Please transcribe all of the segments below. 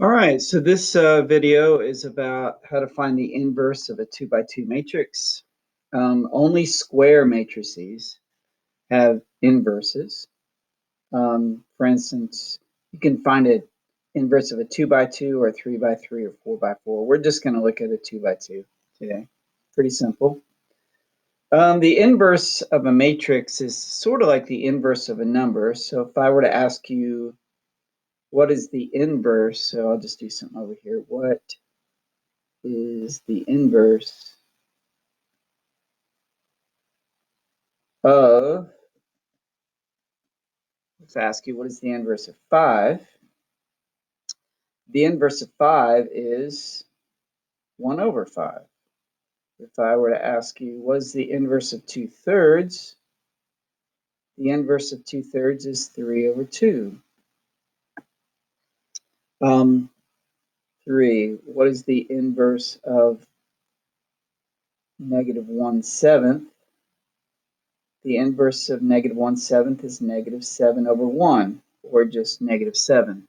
All right, so this video is about how to find the inverse of a 2 by 2 matrix. Only square matrices have inverses. For instance, you can find an inverse of a 2 by 2 or 3 by 3 or 4 by 4. We're just going to look at a 2 by 2 today. Pretty simple. The inverse of a matrix is sort of like the inverse of a number. So if I were to ask you, what is the inverse? So I'll just do something over here. What is the inverse of, let's ask you, what is the inverse of 5? The inverse of 5 is 1 over 5. If I were to ask you, what is the inverse of 2/3? The inverse of 2/3 is 3 over 2. 3. What is the inverse of negative 1/7? The inverse of negative 1/7 is negative 7 over 1, or just negative 7.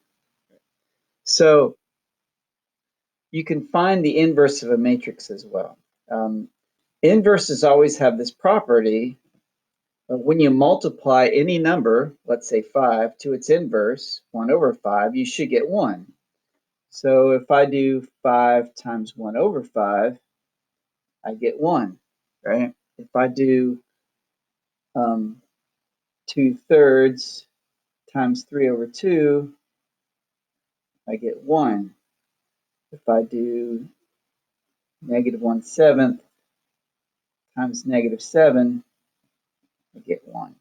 So you can find the inverse of a matrix as well. Inverses always have this property. When you multiply any number, let's say 5, to its inverse, 1 over 5, you should get 1. So if I do 5 times 1 over 5, I get 1, right? If I do 2/3 times 3 over 2, I get 1. If I do negative 1/7 times negative 7, I get 1.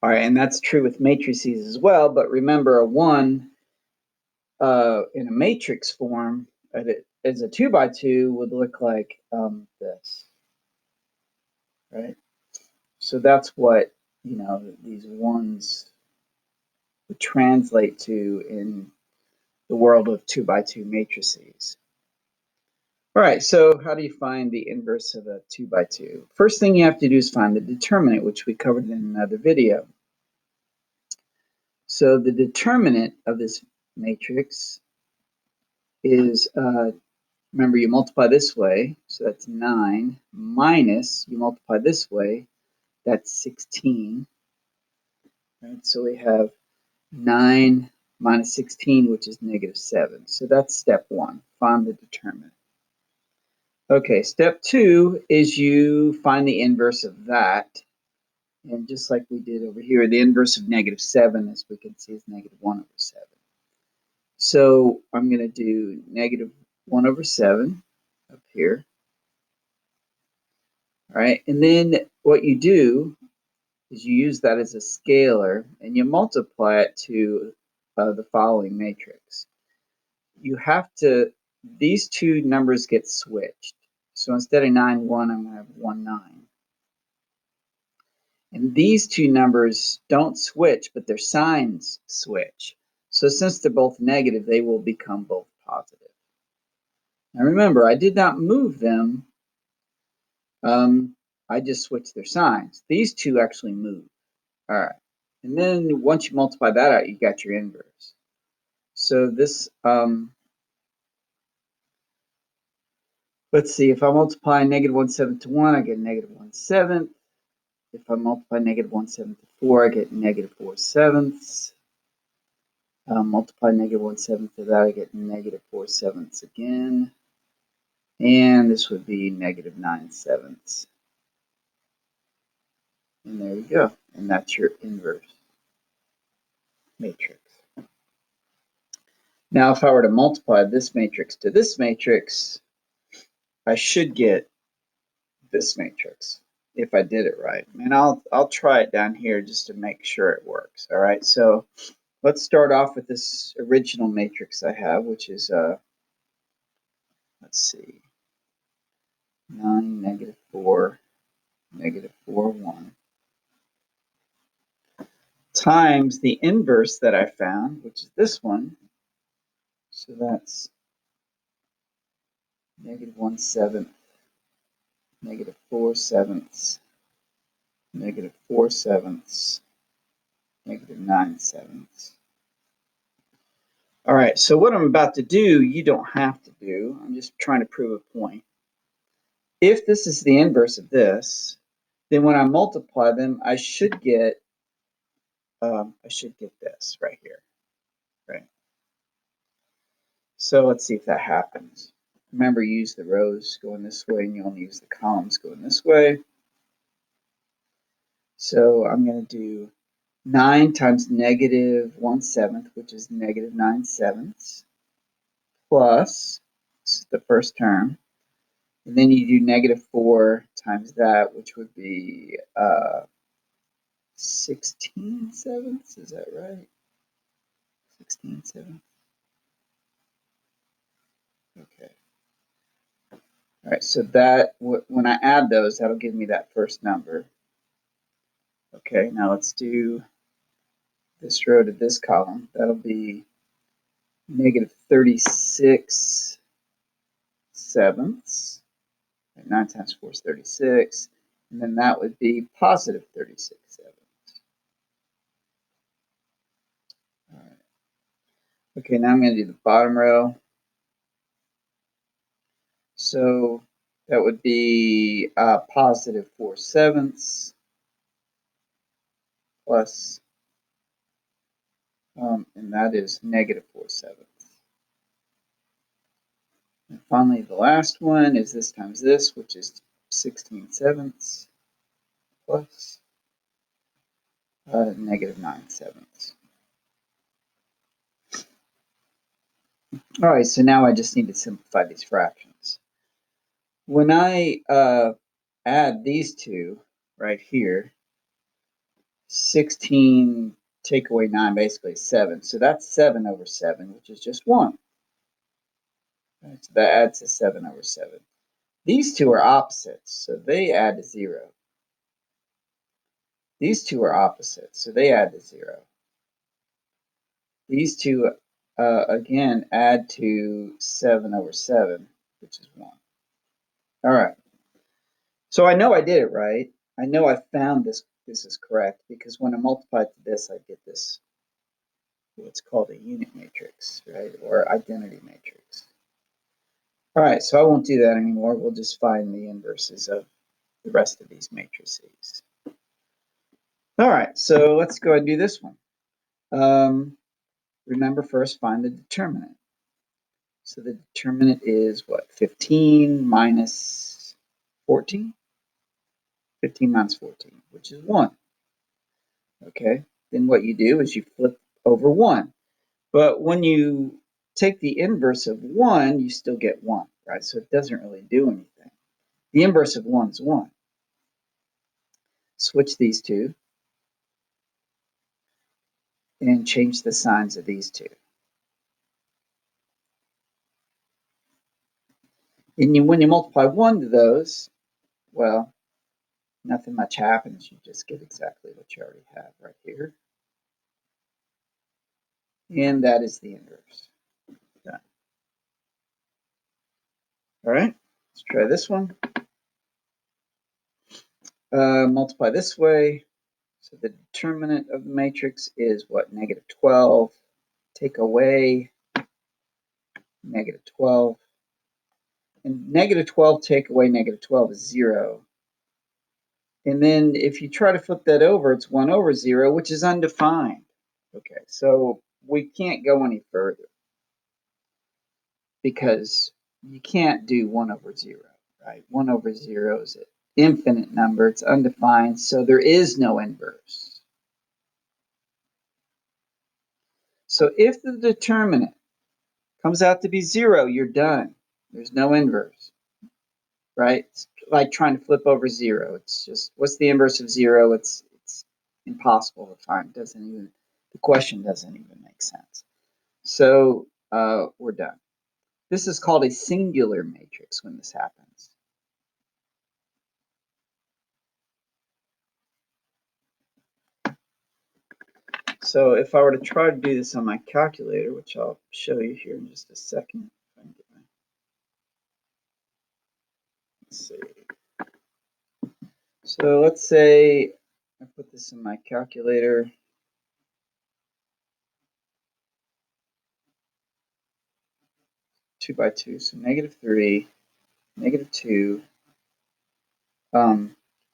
All right, and that's true with matrices as well, but remember a 1 in a matrix form as a 2 by 2 would look like this, right? So that's what, these ones would translate to in the world of 2 by 2 matrices. All right, so how do you find the inverse of a 2 by 2? First thing you have to do is find the determinant, which we covered in another video. So the determinant of this matrix is, remember, you multiply this way, so that's 9, minus, you multiply this way, that's 16. Right? So we have 9 minus 16, which is negative 7. So that's step 1, find the determinant. Okay, step 2 is you find the inverse of that. And just like we did over here, the inverse of negative 7, as we can see, is negative 1 over 7. So I'm going to do negative 1 over 7 up here. All right, and then what you do is you use that as a scalar and you multiply it to the following matrix. You have to, these two numbers get switched. So instead of 9, 1, I'm going to have 1, 9. And these two numbers don't switch, but their signs switch. So since they're both negative, they will become both positive. Now remember, I did not move them. I just switched their signs. These two actually move. All right. And then once you multiply that out, you got your inverse. So this, let's see, if I multiply negative 1/7 to 1, I get negative 1/7. If I multiply negative 1/7 to 4, I get negative 4/7. Multiply negative 1/7 to that, I get negative 4/7 again. And this would be negative 9/7. And there you go. And that's your inverse matrix. Now, if I were to multiply this matrix to this matrix, I should get this matrix if I did it right. And I'll try it down here just to make sure it works. All right, so let's start off with this original matrix I have, which is, let's see, 9, negative 4, negative 4, 1, times the inverse that I found, which is this one. So that's negative 1/7, negative 4/7, negative 4/7, negative 9/7. All right, so what I'm about to do, you don't have to do. I'm just trying to prove a point. If this is the inverse of this, then when I multiply them, I should get this right here, right? So let's see if that happens. Remember, use the rows going this way, and you only use the columns going this way. So I'm going to do 9 times negative 1/7, which is negative 9/7, plus, this is the first term, and then you do negative 4 times that, which would be 16/7. Is that right? 16/7. Okay. All right, so that, when I add those, that'll give me that first number. Okay, now let's do this row to this column. That'll be negative 36/7. 9 times 4 is 36. And then that would be positive 36/7. All right. Okay, now I'm going to do the bottom row. So that would be positive 4/7 plus, and that is negative 4/7. And finally, the last one is this times this, which is 16/7 plus negative 9/7. All right, so now I just need to simplify these fractions. When I add these two right here, 16 take away 9, basically 7. So that's 7/7, which is just 1. Right, so that adds to 7/7. These two are opposites, so they add to 0. These two are opposites, so they add to 0. These two, again, add to 7/7, which is 1. All right. So I know I did it right. I know I found this is correct, because when I multiply to this, I get this, what's called a unit matrix, right, or identity matrix. All right, so I won't do that anymore. We'll just find the inverses of the rest of these matrices. All right, so let's go ahead and do this one. Remember, first find the determinant. So the determinant is what? 15 minus 14? 15 minus 14, which is 1. Okay, then what you do is you flip over 1. But when you take the inverse of 1, you still get 1, right? So it doesn't really do anything. The inverse of 1 is 1. Switch these two and change the signs of these two. And when you multiply 1 to those, well, nothing much happens. You just get exactly what you already have right here. And that is the inverse. Done. All right, let's try this one. Multiply this way. So the determinant of the matrix is what? Negative 12. Take away negative 12. And negative 12 take away negative 12 is 0. And then if you try to flip that over, it's 1/0, which is undefined. Okay, so we can't go any further because you can't do 1/0, right? 1/0 is an infinite number. It's undefined, so there is no inverse. So if the determinant comes out to be 0, you're done. There's no inverse, right? It's like trying to flip over 0. It's just, what's the inverse of 0? It's impossible to find. The question doesn't even make sense. So we're done. This is called a singular matrix when this happens. So if I were to try to do this on my calculator, which I'll show you here in just a second. Let's see. So let's say I put this in my calculator. 2 by 2, so -3, -2,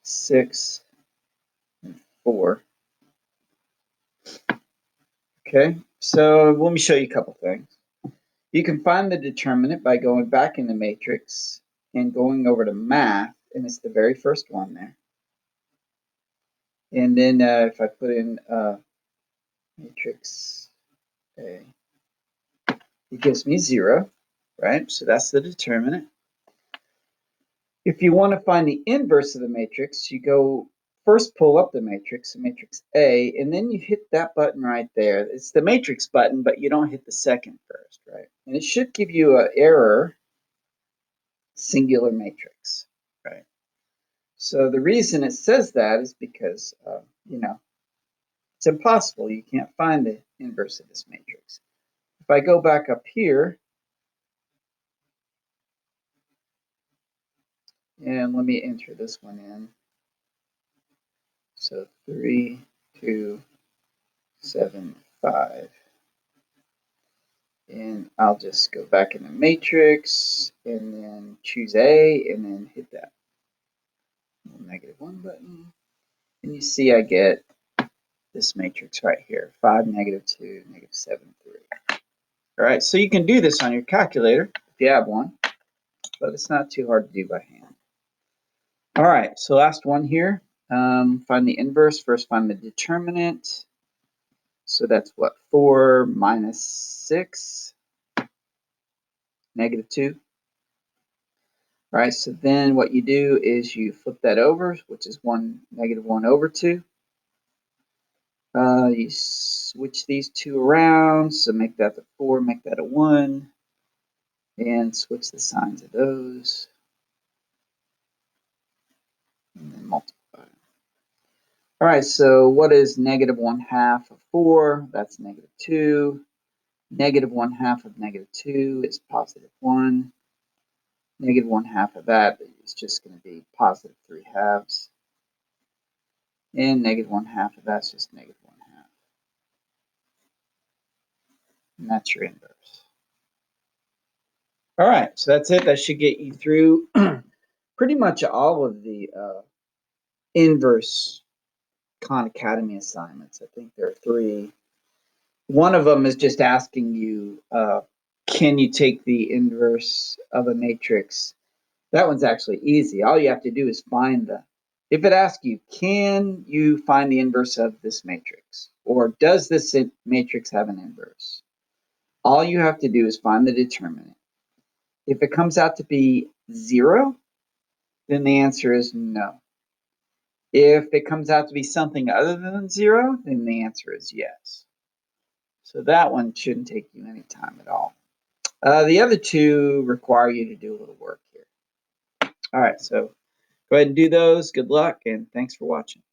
6, and 4. Okay, so let me show you a couple things. You can find the determinant by going back in the matrix and going over to math, and it's the very first one there. And then if I put in matrix A, it gives me 0, right? So that's the determinant. If you want to find the inverse of the matrix, you go first pull up the matrix A, and then you hit that button right there. It's the matrix button, but you don't hit the second first, right? And it should give you an error, singular matrix, right? So the reason it says that is because, it's impossible. You can't find the inverse of this matrix. If I go back up here, and let me enter this one in. So 3, 2, 7, 5. And I'll just go back in the matrix and then choose A and then hit that -1 button. And you see I get this matrix right here, 5, -2, -7, 3. All right, so you can do this on your calculator if you have one, but it's not too hard to do by hand. All right, so last one here. Find the inverse. First, find the determinant. So that's what? 4 minus 6, -2. All right, so then what you do is you flip that over, which is -1 over 2. You switch these two around, so make that a 4, make that a 1, and switch the signs of those, and then multiply. All right, so what is -1/2 of 4? That's -2. -1/2 of -2 is +1. -1/2 of that is just going to be +3/2. And -1/2 of that's just -1/2. And that's your inverse. All right, so that's it. That should get you through pretty much all of the inverse Khan Academy assignments. I think there are 3. One of them is just asking you, can you take the inverse of a matrix? That one's actually easy. All you have to do is find if it asks you, can you find the inverse of this matrix? Or does this matrix have an inverse? All you have to do is find the determinant. If it comes out to be 0, then the answer is no. If it comes out to be something other than 0, then the answer is yes. So that one shouldn't take you any time at all. The other 2 require you to do a little work here. All right, so go ahead and do those. Good luck, and thanks for watching.